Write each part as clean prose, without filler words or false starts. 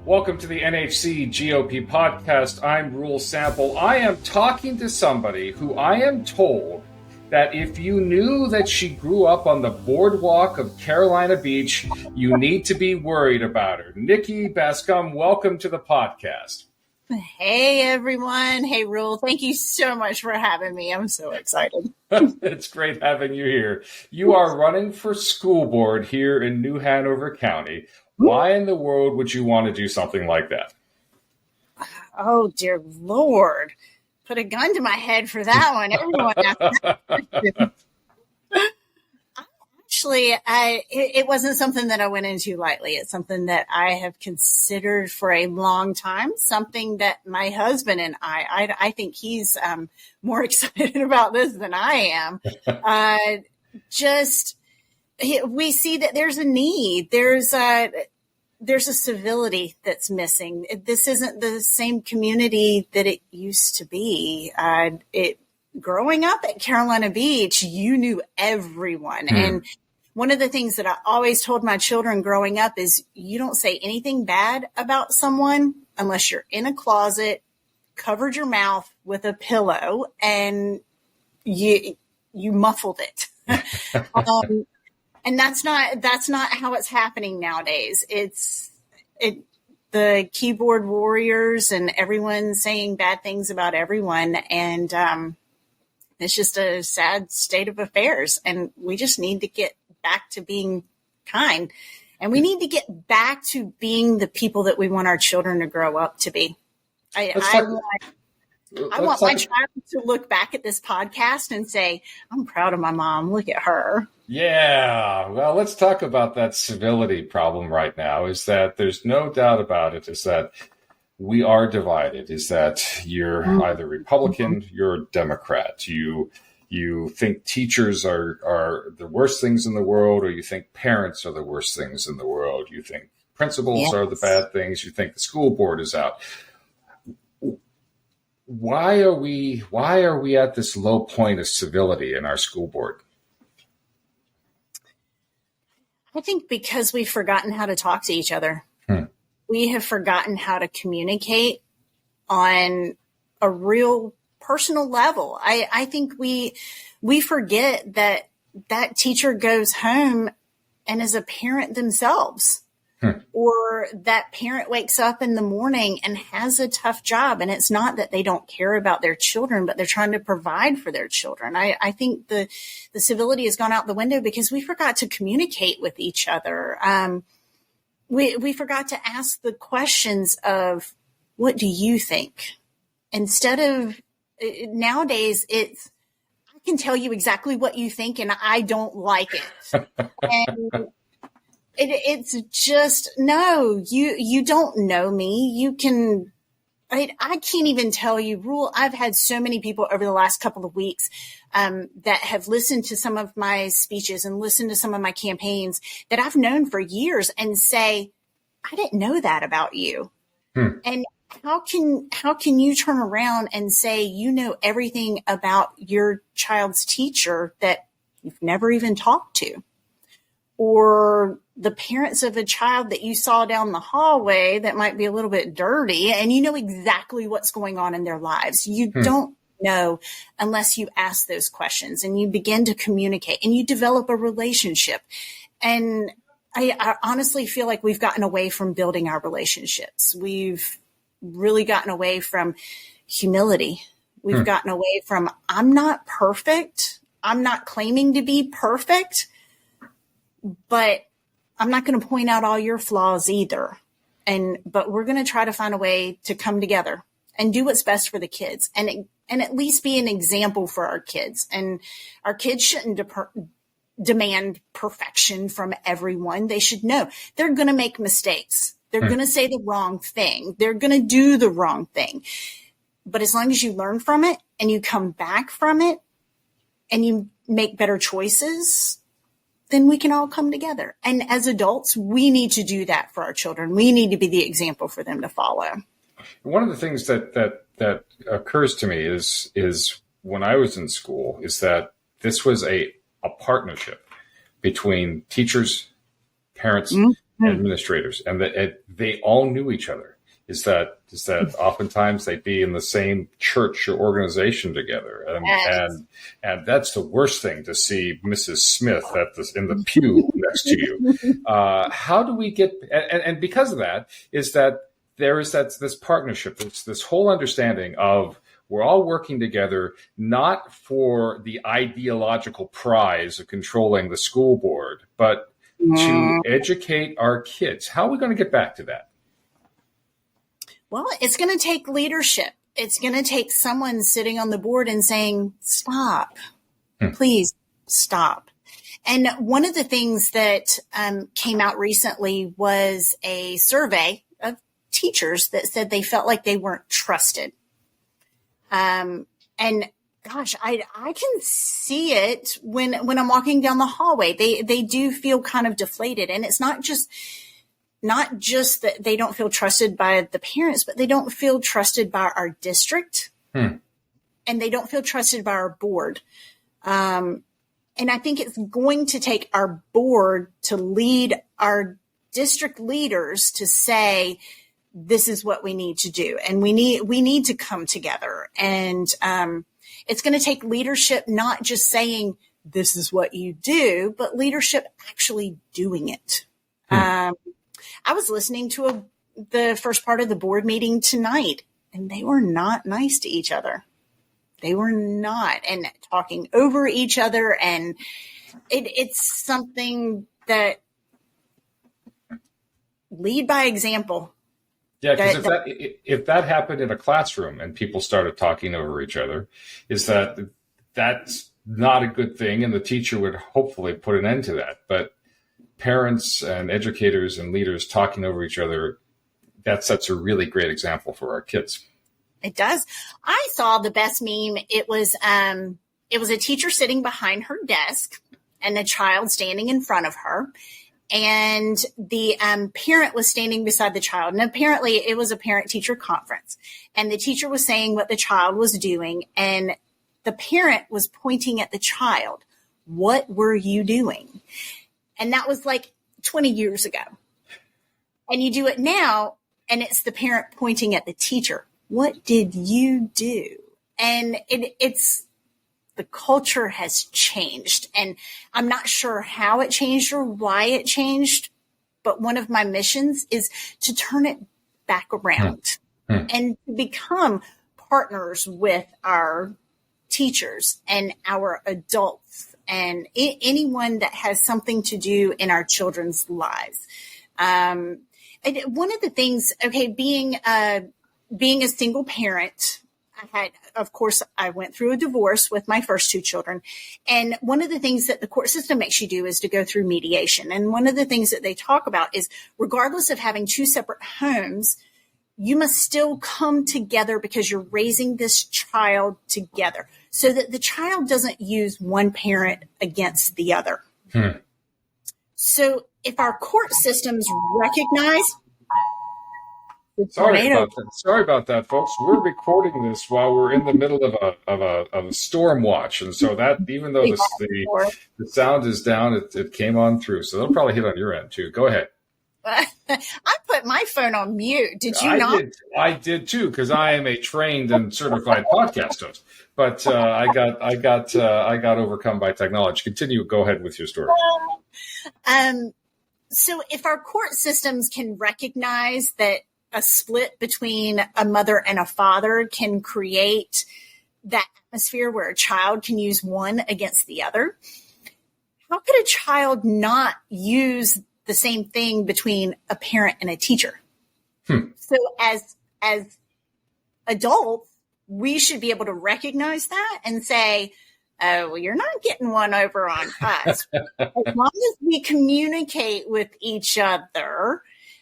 Welcome to the NHC GOP podcast. I'm Rule Sample. I am talking to somebody who I am told that if you knew that she grew up on the boardwalk of Carolina Beach, you need to be worried about her. Nikki Bascome, welcome to the podcast. Hey, everyone. Hey, Rule. Thank you so much for having me. I'm so excited. It's great having you here. You are running for school board here in New Hanover County. Why in the world would you want to do something like that? Oh, dear Lord. Put a gun to my head for that one. Everyone asked that question. Actually, it wasn't something that I went into lightly. It's something that I have considered for a long time, something that my husband and I think he's more excited about this than I am. We see that there's a need. There's a civility that's missing. This isn't the same community that it used to be. Growing up at Carolina Beach, you knew everyone. And one of the things that I always told my children growing up is you don't say anything bad about someone unless you're in a closet, covered your mouth with a pillow, and you muffled it. And that's not how it's happening nowadays. The keyboard warriors and everyone saying bad things about everyone. And it's just a sad state of affairs. And we just need to get back to being kind. And we need to get back to being the people that we want our children to grow up to be. I want my child to look back at this podcast and say, I'm proud of my mom. Look at her. Yeah. Well, let's talk about that civility problem right now. Is that there's no doubt about it, is that we are divided, is that you're either Republican, you're Democrat. You think teachers are the worst things in the world, or you think parents are the worst things in the world. You think principals are the bad things. You think the school board is out. Why are we at this low point of civility in our school board? I think because we've forgotten how to talk to each other. We have forgotten how to communicate on a real personal level. I think we forget that teacher goes home and is a parent themselves. Or that parent wakes up in the morning and has a tough job. And it's not that they don't care about their children, but they're trying to provide for their children. I think the civility has gone out the window because we forgot to communicate with each other. We forgot to ask the questions of, what do you think? Instead of nowadays, it's, I can tell you exactly what you think and I don't like it. And it's just, no, you don't know me. You can, I can't even tell you, Rule. I've had so many people over the last couple of weeks that have listened to some of my speeches and listened to some of my campaigns that I've known for years and say, I didn't know that about you. And how can you turn around and say, you know, everything about your child's teacher that you've never even talked to? Or the parents of a child that you saw down the hallway that might be a little bit dirty, and you know exactly what's going on in their lives. You don't know unless you ask those questions and you begin to communicate and you develop a relationship. And I honestly feel like we've gotten away from building our relationships. We've really gotten away from humility. We've gotten away from, I'm not perfect. I'm not claiming to be perfect. But I'm not going to point out all your flaws either. But we're going to try to find a way to come together and do what's best for the kids and at least be an example for our kids. And our kids shouldn't demand perfection from everyone. They should know they're going to make mistakes. They're going to say the wrong thing. They're going to do the wrong thing. But as long as you learn from it and you come back from it and you make better choices, then we can all come together. And as adults, we need to do that for our children. We need to be the example for them to follow. One of the things that occurs to me is when I was in school is that this was a partnership between teachers, parents, administrators, and that they all knew each other. Is that oftentimes they'd be in the same church or organization together, and that's the worst thing, to see Mrs. Smith in the pew next to you. How do we get and because of that is that there is this partnership, this whole understanding of we're all working together, not for the ideological prize of controlling the school board, but to educate our kids. How are we going to get back to that? Well, it's going to take leadership. It's going to take someone sitting on the board and saying, stop, please stop. And one of the things that came out recently was a survey of teachers that said they felt like they weren't trusted. And gosh, I can see it when I'm walking down the hallway. They do feel kind of deflated. And it's not just that they don't feel trusted by the parents, but they don't feel trusted by our district, and they don't feel trusted by our board. And I think it's going to take our board to lead our district leaders to say, this is what we need to do. And we need to come together. And it's going to take leadership, not just saying, this is what you do, but leadership actually doing it. I was listening to the first part of the board meeting tonight, and they were not nice to each other. They were not, and talking over each other. And it's something that lead by example. Yeah, because if that happened in a classroom and people started talking over each other, that's not a good thing, and the teacher would hopefully put an end to that. But parents and educators and leaders talking over each other, that sets a really great example for our kids. It does. I saw the best meme. It was a teacher sitting behind her desk and a child standing in front of her. And the parent was standing beside the child. And apparently it was a parent-teacher conference. And the teacher was saying what the child was doing. And the parent was pointing at the child. What were you doing? And that was like 20 years ago. And you do it now, and it's the parent pointing at the teacher. What did you do? And it's the culture has changed. And I'm not sure how it changed or why it changed. But one of my missions is to turn it back around and to become partners with our teachers and our adults and anyone that has something to do in our children's lives. And one of the things, being a single parent, I went through a divorce with my first two children. And one of the things that the court system makes you do is to go through mediation. And one of the things that they talk about is, regardless of having two separate homes, you must still come together because you're raising this child together, so that the child doesn't use one parent against the other. So if our court systems recognize... Sorry about that, folks. We're recording this while we're in the middle of a storm watch, and so that, even though the sound is down, it came on through. So that'll probably hit on your end too. Go ahead. I put my phone on mute. Did you not? I did too, because I am a trained and certified podcast host. But I got overcome by technology. Continue. Go ahead with your story. So if our court systems can recognize that a split between a mother and a father can create that atmosphere where a child can use one against the other, how could a child not use the same thing between a parent and a teacher? So as adults, we should be able to recognize that and say, oh, well, you're not getting one over on us. As long as we communicate with each other.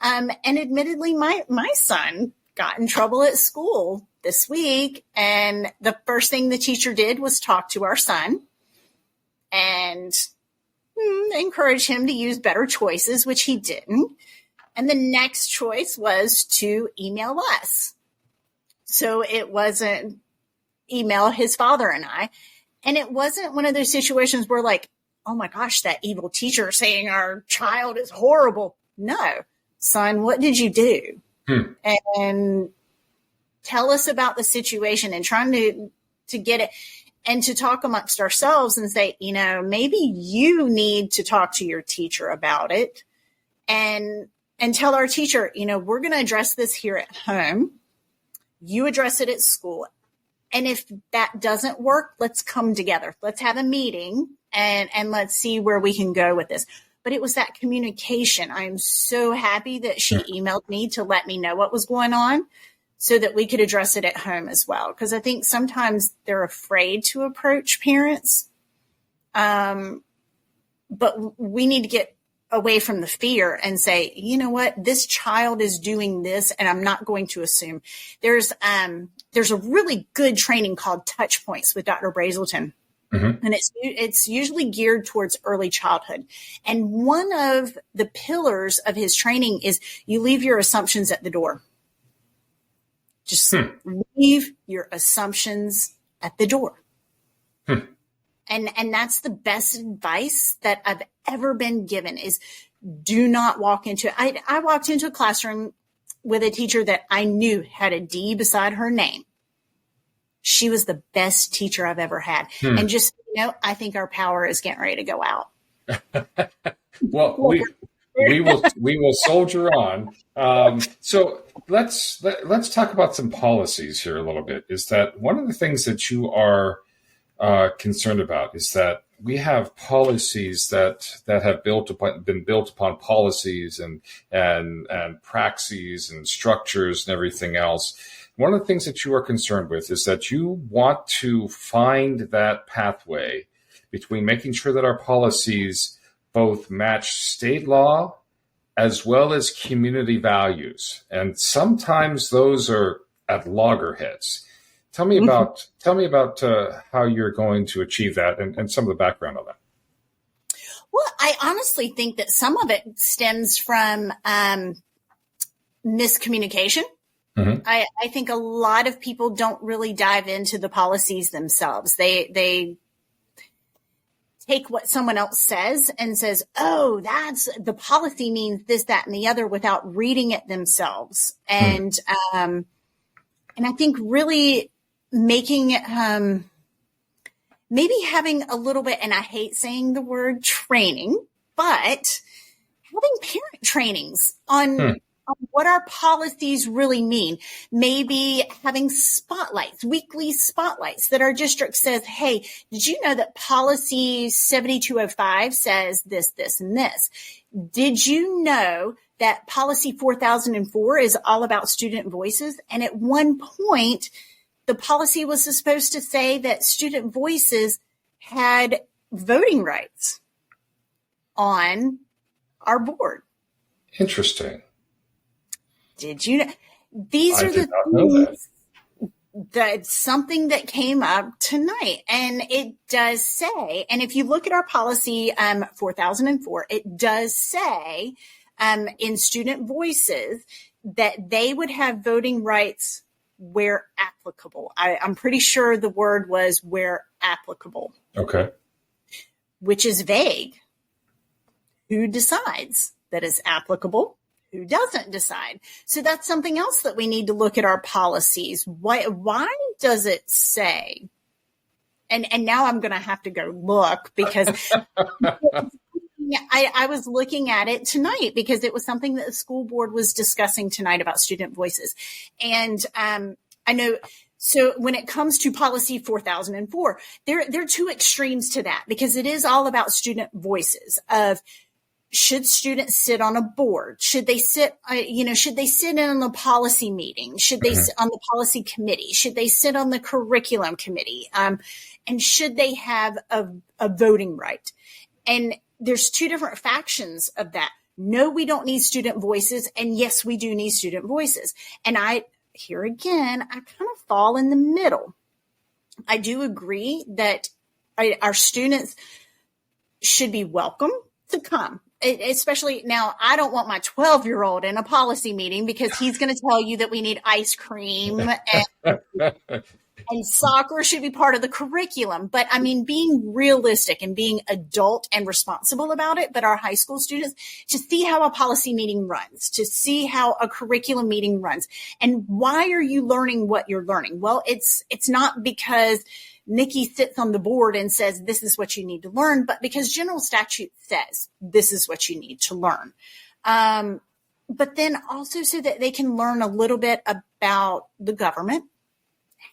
And admittedly, my son got in trouble at school this week. And the first thing the teacher did was talk to our son and encourage him to use better choices, which he didn't. And the next choice was to email us. So it wasn't email his father and I. And it wasn't one of those situations where, like, oh my gosh, that evil teacher saying our child is horrible. No, son, what did you do? And tell us about the situation, and trying to get it and to talk amongst ourselves and say, maybe you need to talk to your teacher about it, and tell our teacher, we're going to address this here at home. You address it at school. And if that doesn't work, let's come together. Let's have a meeting and let's see where we can go with this. But it was that communication. I'm so happy that she emailed me to let me know what was going on so that we could address it at home as well. Because I think sometimes they're afraid to approach parents. But we need to get away from the fear and say, you know what, this child is doing this, and I'm not going to assume. There's a really good training called Touch Points with Dr. Brazelton. And it's usually geared towards early childhood. And one of the pillars of his training is you leave your assumptions at the door. Just leave your assumptions at the door. And that's the best advice that I've ever been given is do not walk into, I walked into a classroom with a teacher that I knew had a D beside her name. She was the best teacher I've ever had. And just, I think our power is getting ready to go out. Well, we will soldier on. So let's talk about some policies here a little bit. Is that one of the things that you are concerned about is that we have policies that have been built upon policies and praxis and structures and everything else. One of the things that you are concerned with is that you want to find that pathway between making sure that our policies both match state law as well as community values. And sometimes those are at loggerheads. Tell me about how you're going to achieve that and some of the background on that. Well, I honestly think that some of it stems from miscommunication. I think a lot of people don't really dive into the policies themselves. They take what someone else says and says, oh, that's the policy means this, that, and the other without reading it themselves. And I think really making maybe having a little bit, and I hate saying the word training, but having parent trainings on what our policies really mean. Maybe having spotlights, weekly spotlights that our district says, hey, did you know that policy 7205 says this, this, and this? Did you know that policy 4004 is all about student voices? And at one point, the policy was supposed to say that student voices had voting rights on our board. Interesting. Did you know? These are the things that's something that came up tonight. And it does say, and if you look at our policy 4004, it does say in student voices that they would have voting rights where applicable. I'm pretty sure the word was where applicable. Okay. Which is vague. Who decides that is applicable? Who doesn't decide? So that's something else that we need to look at our policies. Why does it say? And now I'm going to have to go look because I was looking at it tonight because it was something that the school board was discussing tonight about student voices. And I know, so when it comes to policy 4004, there are two extremes to that because it is all about student voices of should students sit on a board? Should they sit, should they sit in on the policy meeting? Should they sit on the policy committee? Should they sit on the curriculum committee? And should they have a voting right? And there's two different factions of that. No, we don't need student voices. And yes, we do need student voices. And here again, I kind of fall in the middle. I do agree that our students should be welcome to come. Especially now, I don't want my 12-year-old in a policy meeting because he's going to tell you that we need ice cream. And soccer should be part of the curriculum. But I mean, being realistic and being adult and responsible about it, but our high school students, to see how a policy meeting runs, to see how a curriculum meeting runs. And why are you learning what you're learning? Well, it's not because Nikki sits on the board and says, this is what you need to learn, but because general statute says, this is what you need to learn. But then also so that they can learn a little bit about the government,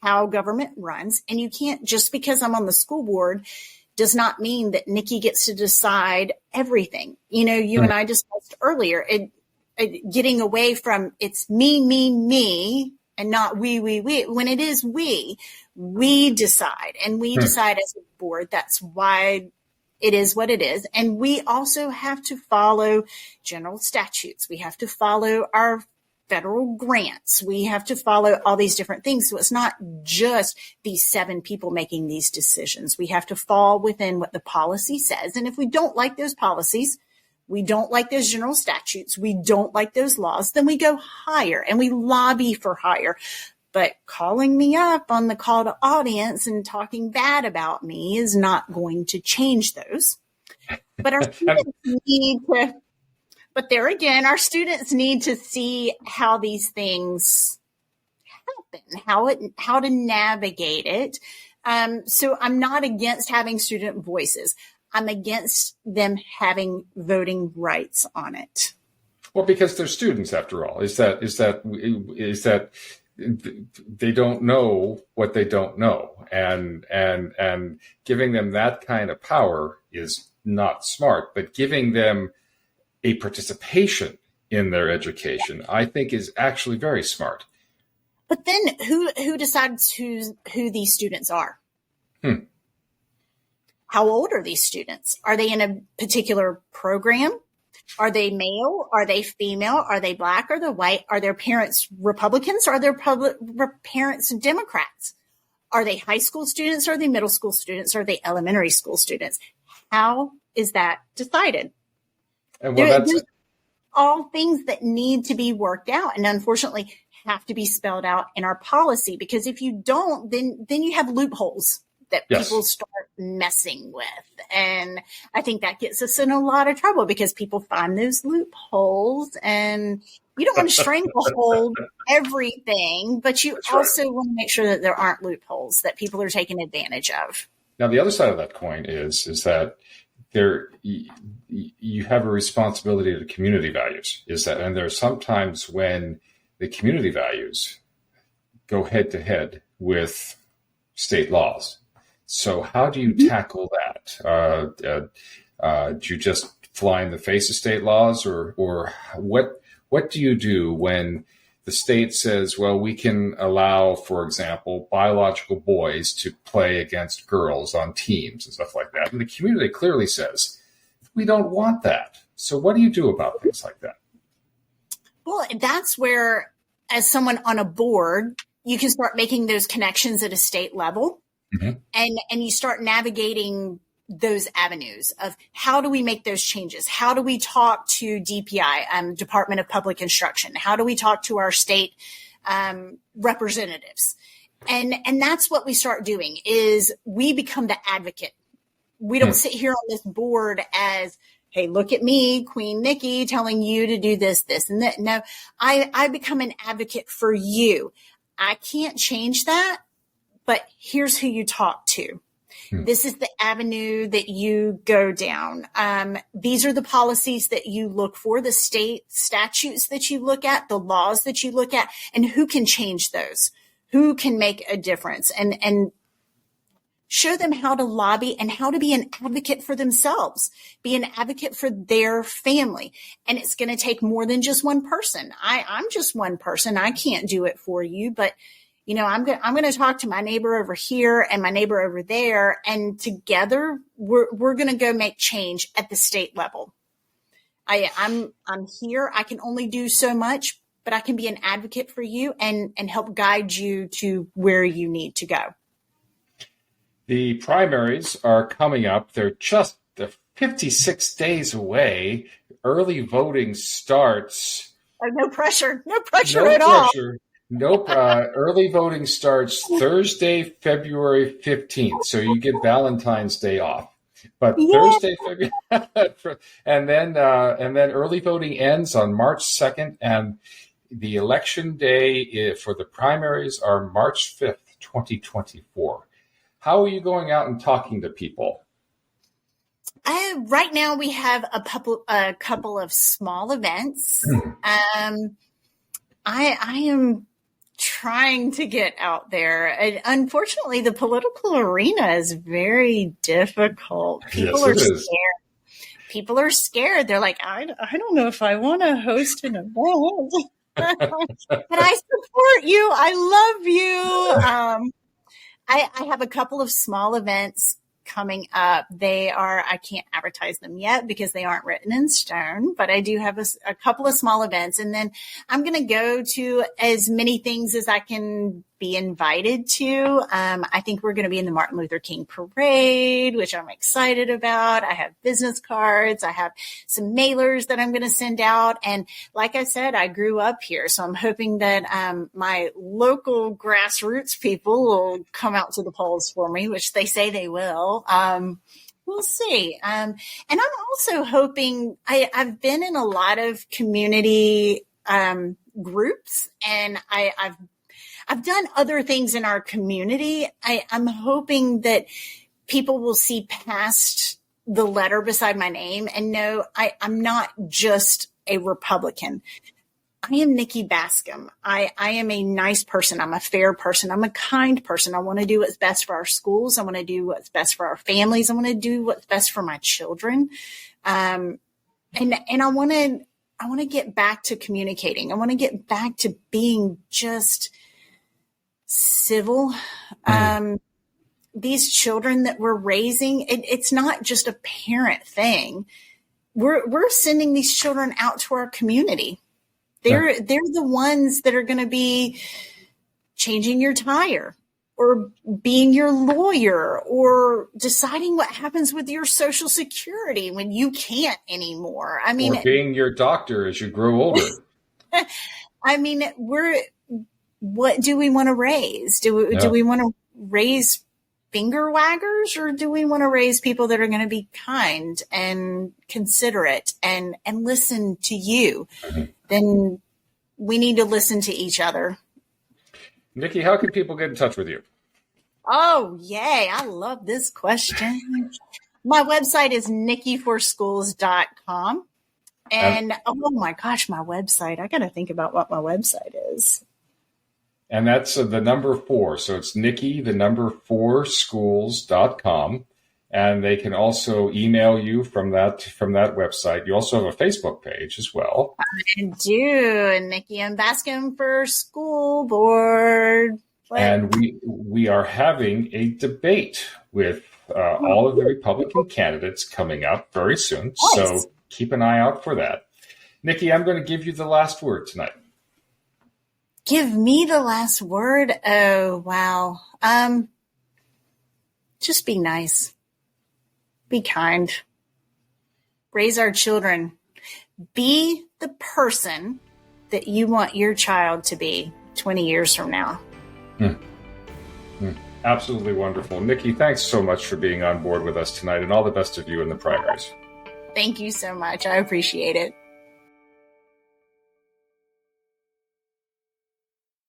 how government runs. And you can't, just because I'm on the school board does not mean that Nikki gets to decide everything. You know, you and I discussed earlier, getting away from it's me, and not we. When it is we decide, and we decide as a board. That's why it is what it is. And we also have to follow general statutes. We have to follow our federal grants. We have to follow all these different things. So it's not just these 7 people making these decisions. We have to fall within what the policy says. And if we don't like those policies, we don't like those general statutes, we don't like those laws, then we go higher and we lobby for higher. But calling me up on the call to audience and talking bad about me is not going to change those. But our students need to, but there again, our students need to see how these things happen, how to navigate it. So I'm not against having student voices. I'm against them having voting rights on it. Well, because they're students, after all. Is that they don't know what they don't know, and giving them that kind of power is not smart. But giving them a participation in their education, I think, is actually very smart. But then, who decides who these students are? How old are these students? Are they in a particular program? Are they male? Are they female? Are they black? Are they white? Are their parents Republicans? Are their parents Democrats? Are they high school students? Are they middle school students? Are they elementary school students? How is that decided? And well, that's all things that need to be worked out, and unfortunately have to be spelled out in our policy, because if you don't, then you have loopholes that people start messing with. And I think that gets us in a lot of trouble, because people find those loopholes, and you don't want to stranglehold everything, but you also want to make sure that there aren't loopholes that people are taking advantage of. Now, the other side of that coin is that you have a responsibility to community values. And there are sometimes when the community values go head to head with state laws. So how do you tackle that? Do you just fly in the face of state laws, or what do you do when the state says, well, we can allow, for example, biological boys to play against girls on teams and stuff like that, and the community clearly says, we don't want that. So what do you do about things like that? Well, that's where, as someone on a board, you can start making those connections at a state level. And you start navigating those avenues of how do we make those changes? How do we talk to DPI, Department of Public Instruction? How do we talk to our state representatives? And that's what we start doing, is we become the advocate. We don't sit here on this board as, hey, look at me, Queen Nikki, telling you to do this, and that. No, I become an advocate for you. I can't change that, but here's who you talk to. This is the avenue that you go down. These are the policies that you look for, the state statutes that you look at, the laws that you look at, and who can change those, who can make a difference, and show them how to lobby and how to be an advocate for themselves, be an advocate for their family. And it's going to take more than just one person. I'm just one person. I can't do it for you, but you know, I'm going to talk to my neighbor over here and my neighbor over there, and together we're going to go make change at the state level. I'm here. I can only do so much, but I can be an advocate for you and help guide you to where you need to go. The primaries are coming up. They're 56 days away. Early voting starts. Oh, no pressure. No pressure at all. Nope. Early voting starts Thursday, February 15th. So you get Valentine's Day off. But Yeah. Thursday, February, and then early voting ends on March 2nd, and the election day for the primaries are March 5th, 2024. How are you going out and talking to people? Right now we have a couple of small events. I am trying to get out there. And unfortunately, the political arena is very difficult. People are scared. People are scared. They're like, I don't know if I want to host an event. But I support you. I love you. I have a couple of small events coming up. I can't advertise them yet because they aren't written in stone, but I do have a couple of small events. And then I'm going to go to as many things as I can be invited to. I think we're going to be in the Martin Luther King parade, which I'm excited about. I have business cards. I have some mailers that I'm going to send out. And like I said, I grew up here. So I'm hoping that my local grassroots people will come out to the polls for me, which they say they will. We'll see. And I'm also hoping I've been in a lot of community groups, and I've done other things in our community. I'm hoping that people will see past the letter beside my name and know I'm not just a Republican. I am Nikki Bascome. I am a nice person. I'm a fair person. I'm a kind person. I want to do what's best for our schools. I want to do what's best for our families. I want to do what's best for my children. And I want to get back to communicating. I want to get back to being just civil. These children that we're raising, it's not just a parent thing. We're sending these children out to our community. They're the ones that are going to be changing your tire or being your lawyer or deciding what happens with your Social Security when you can't anymore. I mean, or being your doctor as you grow older. I mean, what do we want to raise? Do we want to raise finger waggers, or do we want to raise people that are going to be kind and considerate and listen to you? Mm-hmm. Then we need to listen to each other. Nikki, how can people get in touch with you? Oh, yay. I love this question. My website is nikkiforschools.com. And oh my gosh, my website. I got to think about what my website is. And that's the number 4. So it's Nikki, the number 4 schools.com. And they can also email you from that website. You also have a Facebook page as well. I do. Nikki and Bascome for School Board. And we are having a debate with all of the Republican candidates coming up very soon. Nice. So keep an eye out for that. Nikki, I'm going to give you the last word tonight. Give me the last word? Oh, wow. Just be nice. Be kind. Raise our children. Be the person that you want your child to be 20 years from now. Absolutely wonderful. Nikki, thanks so much for being on board with us tonight, and all the best of you in the primaries. Thank you so much. I appreciate it.